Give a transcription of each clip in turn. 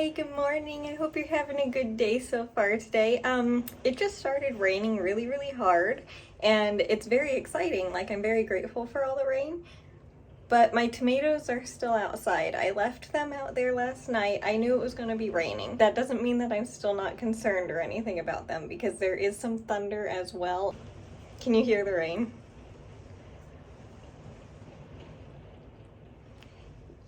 Hi, good morning. I hope you're having a good day so far today. It just started raining really hard and it's very exciting. Like, I'm very grateful for all the rain, but my tomatoes are still outside. I left them out there last night. I knew it was going to be raining. That doesn't mean that I'm still not concerned or anything about them because there is some thunder as well. Can you hear the rain?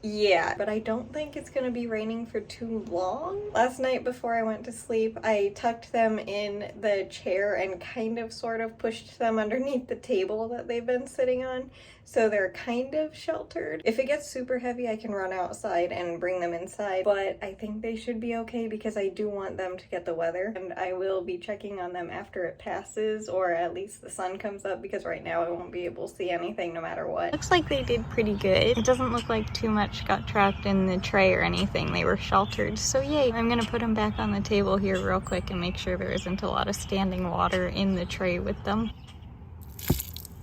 Yeah, but I don't think it's gonna be raining for too long. Last night before I went to sleep, I tucked them in the chair and kind of sort of pushed them underneath the table that they've been sitting on, so they're kind of sheltered. If it gets super heavy, I can run outside and bring them inside, but I think they should be okay because I do want them to get the weather, and I will be checking on them after it passes, or at least the sun comes up, because right now I won't be able to see anything no matter what. Looks like they did pretty good. It doesn't look like too much got trapped in the tray or anything. They were sheltered, so yay. I'm gonna put them back on the table here real quick and make sure there isn't a lot of standing water in the tray with them.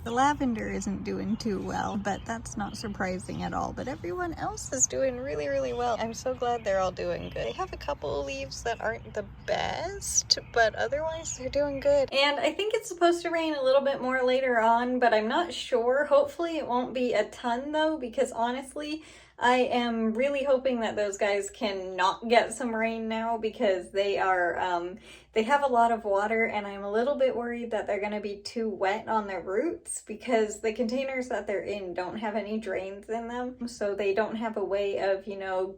The lavender isn't doing too well, but that's not surprising at all. But everyone else is doing really well. I'm so glad they're all doing good. They have a couple of leaves that aren't the best, but otherwise they're doing good. And I think it's supposed to rain a little bit more later on, but I'm not sure. Hopefully it won't be a ton though, because honestly, I am really hoping that those guys can not get some rain now, because they have a lot of water, and I'm a little bit worried that they're going to be too wet on their roots, because the containers that they're in don't have any drains in them, so they don't have a way of,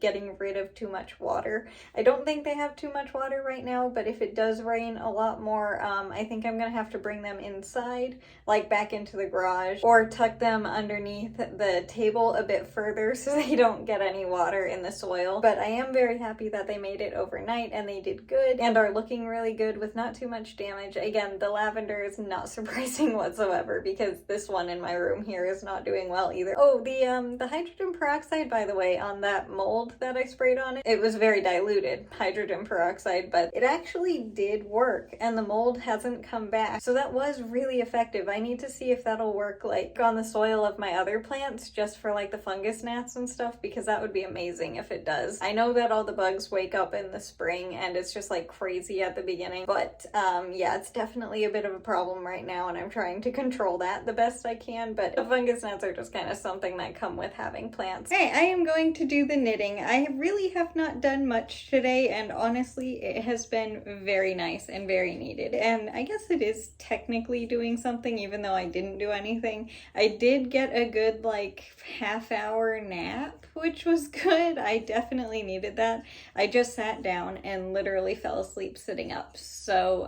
getting rid of too much water. I don't think they have too much water right now, but if it does rain a lot more, I think I'm going to have to bring them inside, like back into the garage, or tuck them underneath the table a bit further so they don't get any water in the soil. But I am very happy that they made it overnight and they did good and are looking really good with not too much damage. Again, the lavender is not surprising whatsoever, because this one in my room here is not doing well either. Oh, the hydrogen peroxide, by the way, on that mold that I sprayed on it, it was very diluted hydrogen peroxide, but it actually did work and the mold hasn't come back. So that was really effective. I need to see if that'll work like on the soil of my other plants, just for like the fungus gnats and stuff, because that would be amazing if it does. I know that all the bugs wake up in the spring and it's just like crazy at the beginning, but yeah, it's definitely a bit of a problem right now and I'm trying to control that the best I can, but the fungus gnats are just kind of something that come with having plants. Hey, I am going to do the knitting. I really have not done much today, and honestly it has been very nice and very needed, and I guess it is technically doing something even though I didn't do anything. I did get a good like half-hour nap, which was good. I definitely needed that. I just sat down and literally fell asleep sitting up. So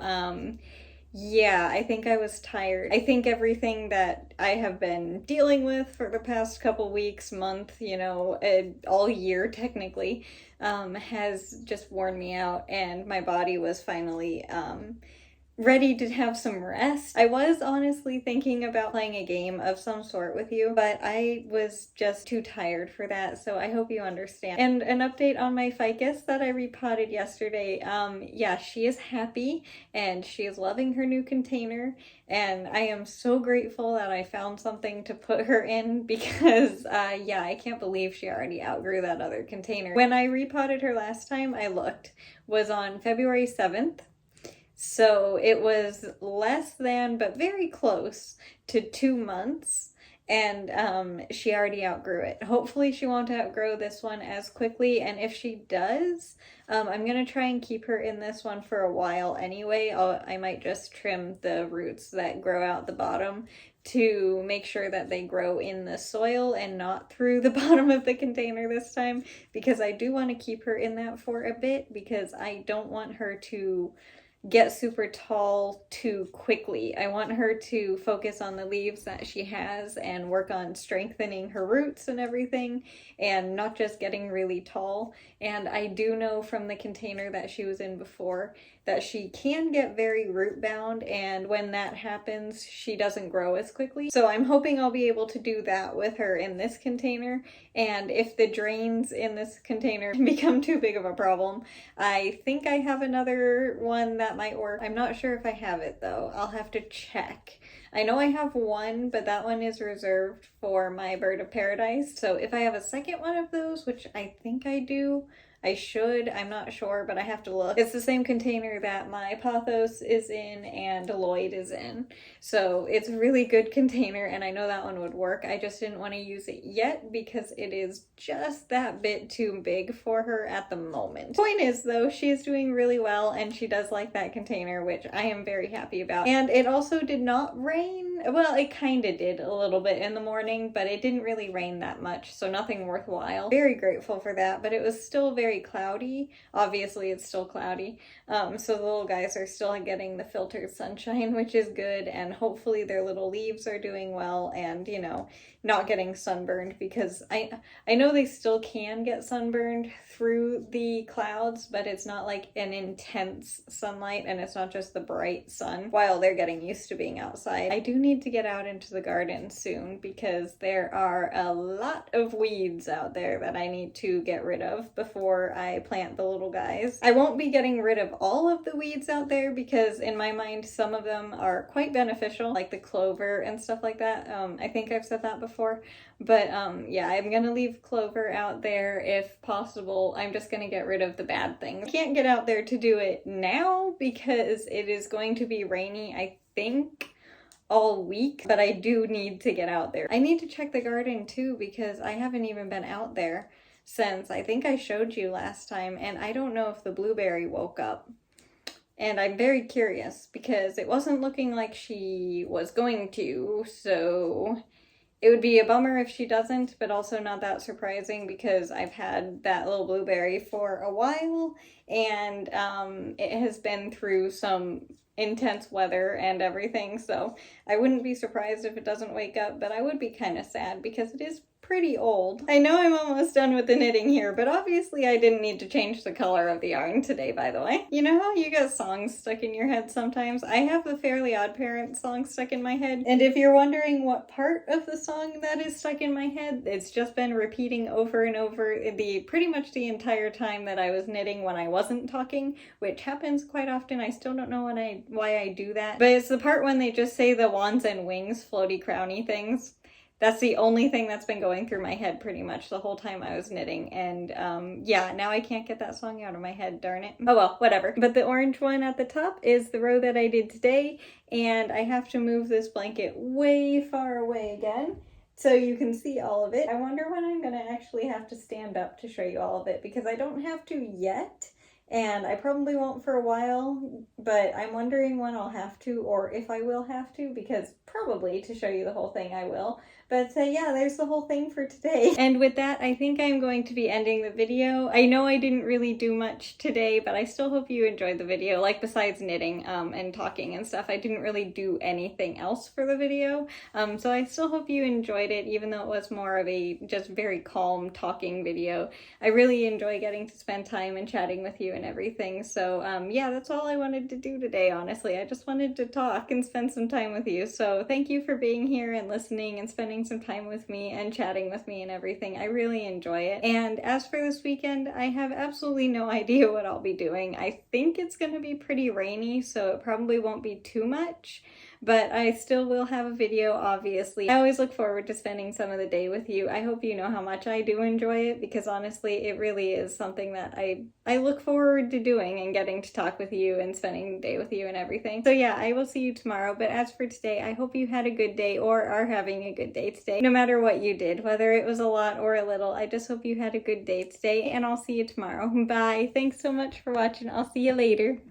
yeah, I think I was tired. I think everything that I have been dealing with for the past couple weeks, month, all year technically, has just worn me out, and my body was finally ready to have some rest. I was honestly thinking about playing a game of some sort with you, but I was just too tired for that, so I hope you understand. And an update on my ficus that I repotted yesterday. Yeah, she is happy and she is loving her new container, and I am so grateful that I found something to put her in, because yeah, I can't believe she already outgrew that other container. When I repotted her last time, I looked, was on February 7th. So it was less than, but very close to 2 months, and she already outgrew it. Hopefully she won't outgrow this one as quickly, and if she does, I'm gonna try and keep her in this one for a while anyway. I might just trim the roots that grow out the bottom to make sure that they grow in the soil and not through the bottom of the container this time, because I do want to keep her in that for a bit, because I don't want her to get super tall too quickly. I want her to focus on the leaves that she has and work on strengthening her roots and everything, and not just getting really tall. And I do know from the container that she was in before that she can get very root bound, and when that happens she doesn't grow as quickly. So I'm hoping I'll be able to do that with her in this container, and if the drains in this container become too big of a problem, I think I have another one that might work. I'm not sure if I have it though. I'll have to check. I know I have one, but that one is reserved for my bird of paradise. So if I have a second one of those, which I think I do, I should, I'm not sure, but I have to look. It's the same container that my Pothos is in and Lloyd is in. So it's a really good container, and I know that one would work. I just didn't want to use it yet because it is just that bit too big for her at the moment. Point is though, she is doing really well and she does like that container, which I am very happy about. And it also did not rain. Well, it kind of did a little bit in the morning, but it didn't really rain that much, so nothing worthwhile. Very grateful for that, but it was still very cloudy. Obviously, it's still cloudy, so the little guys are still getting the filtered sunshine, which is good, and hopefully their little leaves are doing well and, you know, not getting sunburned, because I know they still can get sunburned through the clouds, but it's not like an intense sunlight, and it's not just the bright sun while they're getting used to being outside. I do need to get out into the garden soon because there are a lot of weeds out there that I need to get rid of before I plant the little guys. I won't be getting rid of all of the weeds out there because in my mind some of them are quite beneficial, like the clover and stuff like that. I think I've said that before, but yeah, I'm gonna leave clover out there if possible. I'm just gonna get rid of the bad things. I can't get out there to do it now because it is going to be rainy, I think, all week, but I do need to get out there. I need to check the garden too because I haven't even been out there since I think I showed you last time, and I don't know if the blueberry woke up. And I'm very curious because it wasn't looking like she was going to, so it would be a bummer if she doesn't, but also not that surprising because I've had that little blueberry for a while, and it has been through some intense weather and everything, so I wouldn't be surprised if it doesn't wake up, but I would be kind of sad because it is pretty old. I know I'm almost done with the knitting here, but obviously I didn't need to change the color of the yarn today, by the way. You know how you get songs stuck in your head sometimes? I have the Fairly OddParents song stuck in my head, and if you're wondering what part of the song that is stuck in my head, it's just been repeating over and over pretty much the entire time that I was knitting when I wasn't talking, which happens quite often. I still don't know why I do that, but it's the part when they just say the wands and wings floaty crowny things. That's the only thing that's been going through my head pretty much the whole time I was knitting, and yeah, now I can't get that song out of my head, darn it. Oh well, whatever. But the orange one at the top is the row that I did today, and I have to move this blanket way far away again so you can see all of it. I wonder when I'm gonna actually have to stand up to show you all of it, because I don't have to yet, and I probably won't for a while, but I'm wondering when I'll have to, or if I will have to, because probably to show you the whole thing I will. But yeah, there's the whole thing for today. And with that, I think I'm going to be ending the video. I know I didn't really do much today, but I still hope you enjoyed the video. Like, besides knitting and talking and stuff, I didn't really do anything else for the video. So I still hope you enjoyed it, even though it was more of a just very calm talking video. I really enjoy getting to spend time and chatting with you and everything. So yeah, that's all I wanted to do today, honestly. I just wanted to talk and spend some time with you. So thank you for being here and listening and spending some time with me and chatting with me and everything. I really enjoy it. And as for this weekend, I have absolutely no idea what I'll be doing. I think it's going to be pretty rainy, so it probably won't be too much, but I still will have a video, obviously. I always look forward to spending some of the day with you. I hope you know how much I do enjoy it, because honestly, it really is something that I look forward to doing, and getting to talk with you and spending the day with you and everything. So yeah, I will see you tomorrow, but as for today, I hope you had a good day or are having a good day today, no matter what you did, whether it was a lot or a little. I just hope you had a good day today, and I'll see you tomorrow. Bye. Thanks so much for watching. I'll see you later.